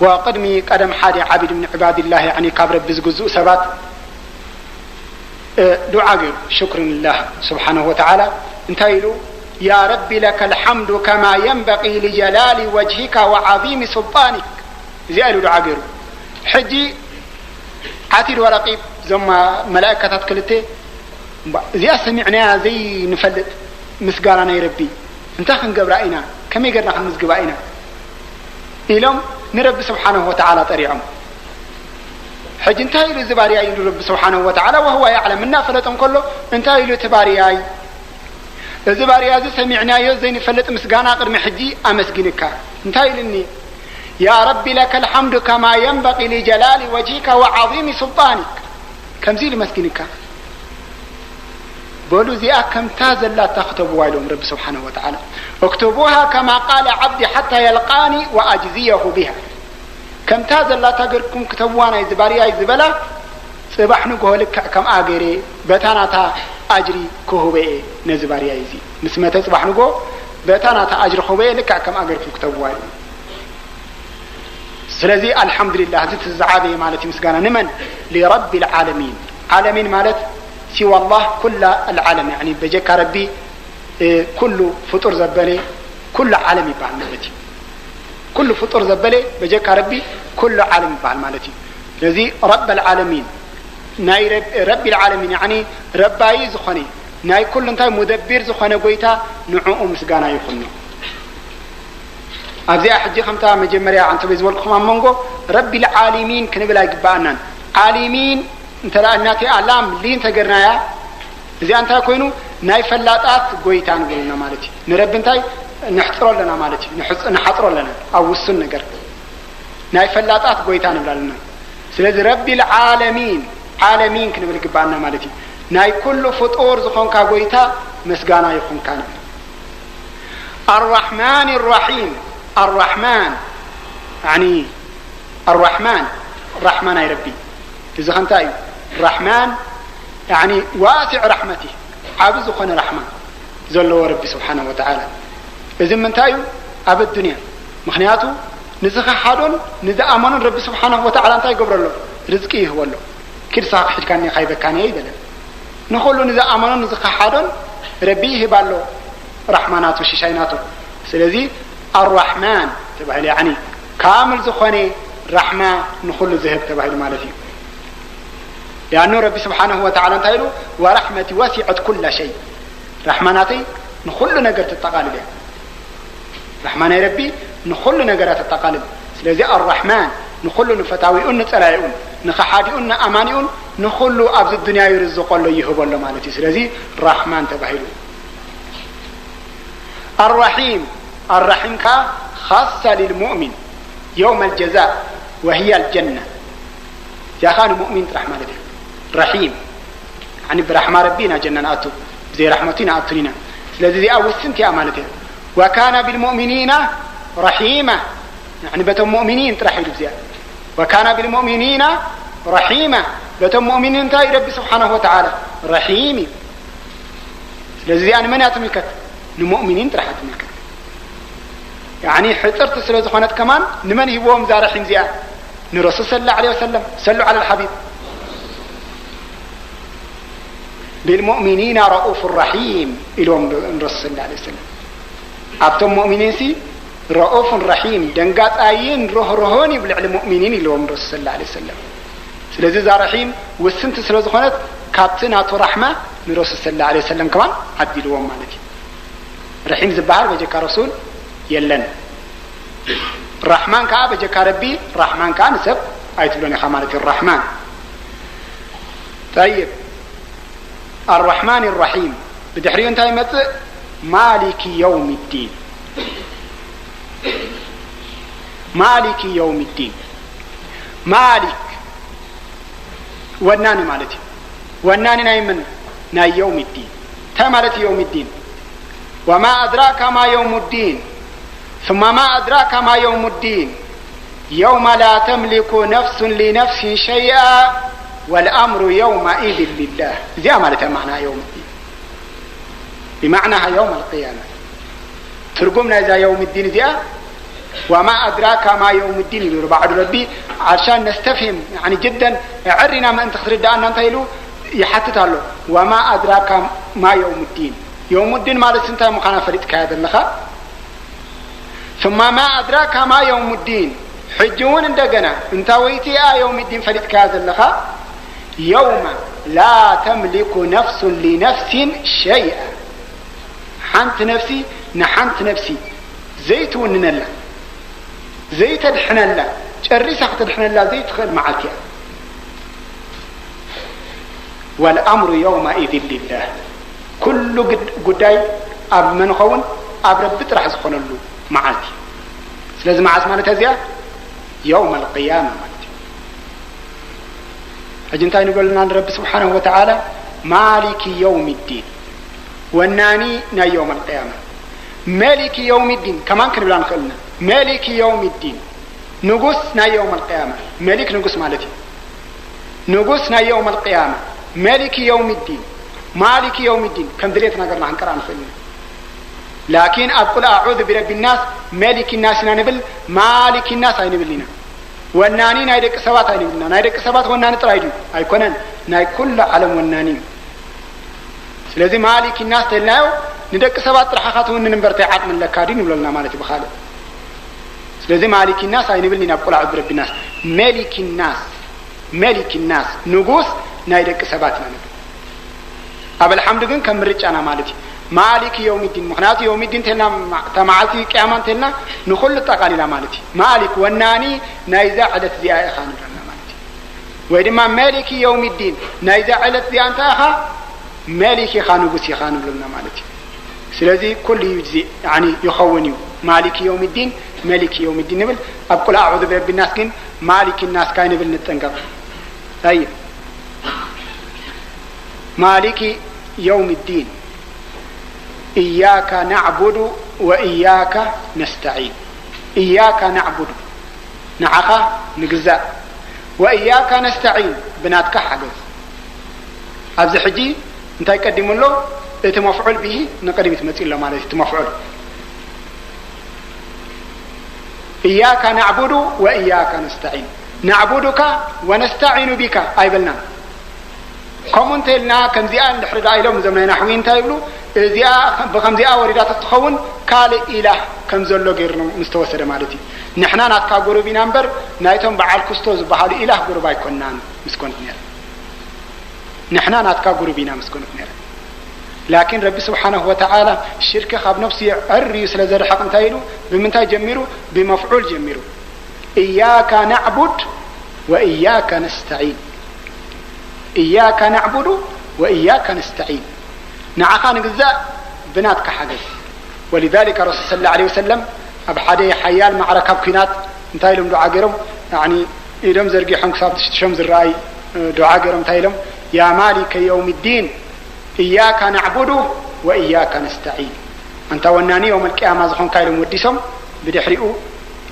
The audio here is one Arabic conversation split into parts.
وقدمي قدم حادي عبد من عباد الله يعني كابر بزجزء سبات دعاء شكر لله سبحانه وتعالى انتهيلو يا رب لك الحمد كما ينبغي لجلال وجهك وعظيم سلطانك زي دعاء حجي عتيد ورقيب زم ملائكة كلته زي سمعنا زي نفلت مسقالنا يا ربي انت خنقبرائنا كم يقرنا خنمسقبائنا إلهم نرب سبحانه وتعالى طريعهم حج انتهي له زبارياي رب سبحانه وتعالى وهو يعلم منا فلتم كله انتهي له تبارياي الزباريا زي سمعنا يزين فلت مسقانا قرم حجي أمسقنك انتهي لني يا رب لك الحمد كما ينبغي لجلال وجهك وعظيم سلطانك كم زي لمسقنك بولو زي كم تازل لا تكتبوا لهم رب سبحانه وتعالى اكتبوها كما قال عبدي حتى يلقاني وأجزيه بها كم تازل لا تقركم كتبوانا يزباريا يزبلا صباح نقول لك كم آجري بتاناتا أجري كهوبي نزباريا يزي نسمته صباح نقول بتاناتا أجر خوبي لك كم آجركم كتبوانا سلزي الحمد لله زت الزعابي مالتي مسجانا نمن لرب العالمين عالمين مالت سوى الله كل العالم يعني بجك ربي كل فطر زبلي كل عالم يبعل مالتي كل فطر زبلي بجك ربي كل عالم يبعل مالتي الذي رب العالمين ناي رب العالمين يعني رباي زخني ناي كل انت مدبر زخنه قويتا نعوم مسجانا يخنو أبدي أحجي خمسة مجمريا عن تبيز والقمام منجو رب العالمين كنبلا يجبانا عالمين انت لا ناتي أعلام لين تجرنايا إذا أنت كوينو ناي فلاتات قويتان قولنا مالتي نرب انتاي نحطر لنا مالتي نحطر لنا أو السن نجر ناي فلاتات قويتان بلالنا سلذ رب العالمين عالمين كنبلا يجبانا مالتي ناي كل فطور زخون كقويتا مسجانا يخون كان الرحمن الرحيم الرحمن يعني الرحمن يا ربي إذا خنتاي الرحمن يعني واسع رحمته عابز خن رحمن زلوا ربي سبحانه وتعالى إذا من تايو أب الدنيا مخنياته نزخ حادون نزا أمانون ربي سبحانه وتعالى انتاي قبر له رزقه هو له كل صاحب حج كان خايبة كان يدل نقول له نزا أمانون نزخ حادون ربيه بالله رحمناته وشيشيناته سلذي الرحمن تبعي يعني كامل زخني رحمة نخل ذهب تبعي مالتي لأنه ربي سبحانه وتعالى انتهيله ورحمتي وسعت كل شيء رحمناتي نخل نقرة التقالب رحمن يا ربي نخل نقرة التقالب سلذي الرحمن نخل نفتاويون نتلايون نخحاديون أمانيون نخل أبز الدنيا يرزق الله يهب الله مالتي سلذي رحمن تبعيله الرحيم خاصة للمؤمن يوم الجزاء وهي الجنة يا خان مؤمن رحمة الله رحيم يعني برحمة ربنا جنة أتو زي رحمتنا أتنينا الذي أول سنتي أمانته وكان بالمؤمنين رحيمة يعني بتم مؤمنين ترحيل بزيادة وكان بالمؤمنين رحيمة بتم مؤمنين تاي ربي سبحانه وتعالى رحيمي الذي أنا من أتملكت المؤمنين ترحت ملكت يعني حترت سلوز خانت كمان نمن يبوهم ذا رحيم زيادة نرسل صلى الله عليه وسلم صلوا على الحبيب بالمؤمنين رؤوف الرحيم إلهم نرسل صلى الله عليه وسلم أبتم مؤمنين سي رؤوف رحيم دنقات آيين رهوني بالعلم مؤمنين إلهم نرسل صلى الله عليه وسلم سلوز ذا رحيم والسنت سلوز خانت كابتنات رحمة نرسل صلى الله عليه وسلم كمان عدي لهم مالتي رحيم زبهر بجك رسول يلن الرحمن كعب جك ربي الرحمن كان سب أيتلوني خمالة الرحمن طيب الرحمن الرحيم بدحريون تايمت مالك يوم الدين مالك يوم الدين مالك وناني مالتي وناني نايمن نا يوم الدين تمالتي يوم الدين وما أدراك ما يوم الدين ثم ما أدراك ما يوم الدين يوم لا تملك نفس لنفس شيئا والأمر يومئذ لله زي مالتها معنى يوم الدين بمعناها يوم القيامة ترجمنا إذا يوم الدين زي وما أدراك ما يوم الدين يقول بعد ربي عشان نستفهم يعني جدا عرنا ما أنت خسرت أن أنت يلو يحتت له وما أدراك ما يوم الدين يوم الدين ما لسنت مخانا فريد كهذا اللخا ثم ما أدراك ما يوم الدين حجون اندقنا انت ويتي يوم الدين فريد كهذا اللخا يوم لا تملك نفس لنفس شيئا حنت نفسي نحنت نفسي زيت وننلا زيت الحنلا جريسة الحنلا زيت خير معك والأمر يومئذ لله كل قداي أب من خون أب ربط رح يسخن له معك لازم عاس مالتها زيا يوم القيامة مالتي أجنتين نقول لنا رب سبحانه وتعالى مالك يوم الدين والناني نا يوم القيامة مالك يوم الدين كمان كنا بلا نخلنا مالك يوم الدين نقص نا يوم القيامة مالك نقص مالتي نقص نا يوم القيامة مالك يوم الدين مالك يوم الدين كم دريتنا قرنا عن قرآن خلنا لكن أقول أعوذ برب الناس مالك الناس نبل مالك الناس أي نبل لنا والناني نايدك سبات أي نبلنا نايدك سبات والناني ترايدو أي كونن ناي كل علم والناني لازم مالك الناس تلناو ندك سبات رحخاتهم ننبرتي عقل من لكادين ولا مالتي بخاله لازم مالك الناس أي نبل لنا أقول أعوذ برب الناس مالك الناس نقص نايدك سبات نبل أبل الحمد لله كم رجع أنا مالتي مالك يوم الدين مخنات يوم الدين تلنا تمعتي كأمان تلنا نخل التقاليل مالتي مالك والناني نايزة على زياء خان لنا مالتي وإنما مالك يوم الدين نايزة على زياء أنتها مالك خانو بس يخانو لنا مالتي سلازي كل يجزي يعني يخوني مالك يوم الدين مالك يوم الدين نبل أبقل أعوذ برب الناس كن مالك الناس كاين نبل نتنقر طيب مالك يوم الدين إياك نعبد وإياك نستعين إياك نعبد نعقا نجزاء وإياك نستعين بناتك حجز هذا حجي انت يقدم له مفعول به نقدم يتمثل له مالتي مفعول إياك نعبد وإياك نستعين نعبدك ونستعين بك أي بلنا كومنتلنا كم زياء الحرد عيلهم زمنا نحوين تايبلو زياء بخم زياء وردات تتخون قال إله كم زلو غير مستوى سد مالتي نحنا ناتكا غروبي نمبر نايتهم بعال كستوز بحال إله غروب يكونان مسكونت نير نحنا ناتكا غروبينا مسكونت نير لكن رب سبحانه وتعالى شرك خاب نفسي الريس لزر حق انتايلو بمنتاي جميرو بمفعول جميرو إياك نعبد وإياك نستعين إياك نعبد وإياك نستعين نعقا نجزاء بناتك حجز ولذلك الرسول صلى الله عليه وسلم أبحدي حيال معركة بكينات انتايلهم دعا قرم يعني إلهم زرقي حنك صابت شمز الرأي دعا قرم تايلهم يا مالك يوم الدين إياك نعبد وإياك نستعين أنت وناني يوم القيامة زخون كايلهم وديسهم بدحرئوا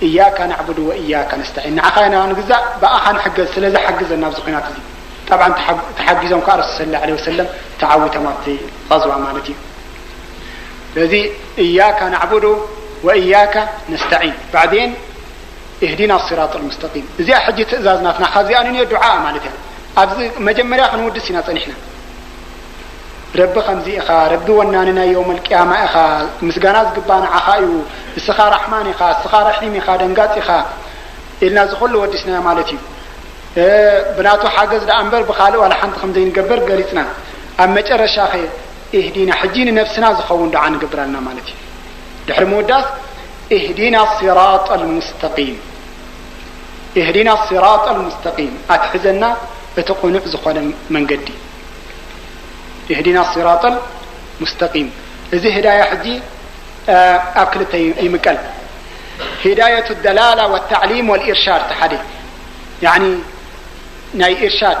إياك نعبد وإياك نستعين نعقا نجزاء بأخان حجز سلازة حجز النابز قينات زي طبعا تحجزهم كارس صلى الله عليه وسلم تعاوي تمارتي غزوة مالتي الذي إياك نعبد وإياك نستعين بعدين اهدنا الصراط المستقيم زي حجة إزازناتنا خازيانين دعاء مالتها أبزي مجمريا خنودسنا صنحنا رب خمزي إخا رب وناننا يوم القيامة إخا مسقاناز قبان عخايو السخا رحمن إخا السخا رحيم إخا دنقات إخا إلنا زخل ودسنا مالتي بناتو حاجز لأنبر بخالو على حنت خمزين قبر قريتنا أما جرى شاخي اهدينا حجين نفسنا زخون دعان قبرنا مالتي دحر موداس اهدينا الصراط المستقيم اهدينا الصراط المستقيم أتحزنا بتقنع زخون من قدي اهدينا الصراط المستقيم إذا هداية حجي أكلت يمكن هداية الدلالة والتعليم والإرشاد تحدي يعني ناي إرشاد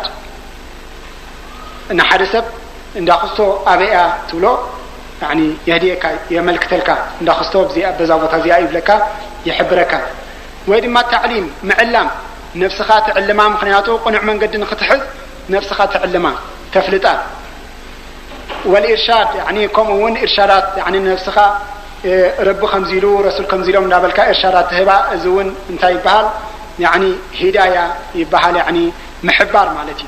نحرسب ندخستو أبيع تولو يعني يهديك يملك تلك ندخستو بزي بزاوة زي أيبلك يحبرك ويدي ما التعليم معلم نفسها تعلمها مخنياته قنع من قد نختحز نفسها تعلمها تفلتان والإرشاد يعني كمون إرشادات يعني نفسها رب خمزيلو رسول خمزيلو من قبل كإرشادات هبا زون انتي بحال يعني هداية يبحال يعني محبار مالتي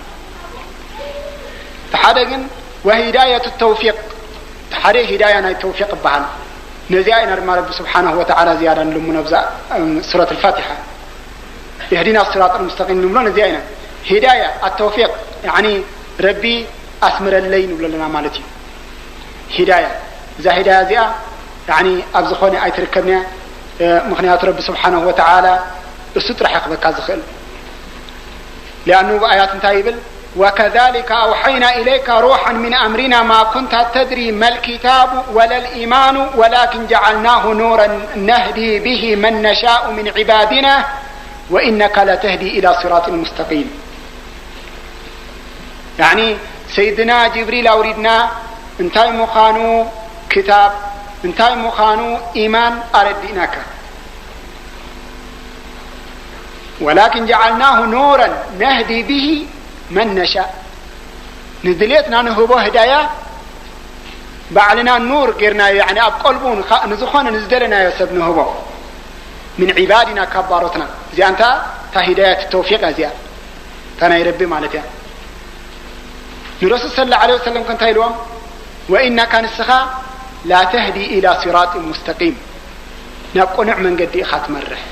تحدقن وهداية التوفيق تحري هداية التوفيق بحال نزيائنا رب سبحانه وتعالى زيادة لمن سورة الفاتحة يهدينا الصراط المستقيم نمرون نزيائنا هداية التوفيق يعني ربي أسمر الليل ولنا مالتي هداية إذا هداية زيادة يعني أبزخوني أي تركبنا مخنيات رب سبحانه وتعالى الستر حقبك هذا لأنه آيات تايبل وكذلك أوحينا إليك روحا من أمرنا ما كنت تدري ما الكتاب ولا الإيمان ولكن جعلناه نورا نهدي به من نشاء من عبادنا وإنك لتهدي إلى صراط مستقيم يعني سيدنا جبريل أوردنا انتهي مخانو كتاب انتهي مخانو إيمان أردناك ولكن جعلناه نورا نهدي به من نشاء نزليتنا نهبو هدايا بعلنا النور قرنا يعني أب قلبون نزخون نزدلنا يسب نهبو من عبادنا كبارتنا زي أنت تهداية التوفيق زي تانا يربي مالتها نرسل صلى الله عليه وسلم كنت هيلوم وإنك نسخا لا تهدي إلى صراط مستقيم نبقى نعمل قدي خاتم الرح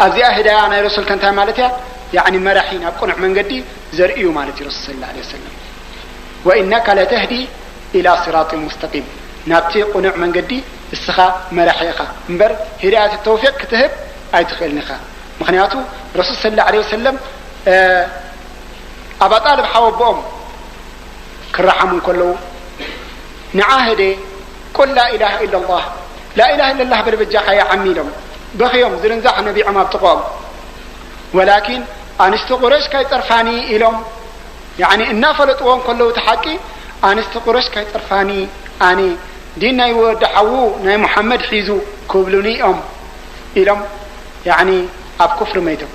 أزي هدايا أنا رسول كنت مالتها يعني مرحين أبقى نعمل قدي زرئيو مالتي رسول صلى الله عليه وسلم وإنك لا تهدي إلى صراط مستقيم نبتي قنعمل قدي السخا مرحيخا مبر هداية التوفيق كتهب أي تخيلنخا مخنياته رسول صلى الله عليه وسلم أبا طالب حواب بأم كالرحمون كله نعاهدي قل لا إله إلا الله لا إله إلا الله بربجاخا يا عمي لهم بخيوم زلنزاح النبي عماب تقوم ولكن أنست قريش كي ترفاني إلهم يعني إنا فلطوهم كله تحكي أنست قريش كي ترفاني أني دينا يودحوو ناي محمد حيزو كوبلوني إلهم يعني أب كفر ميتهم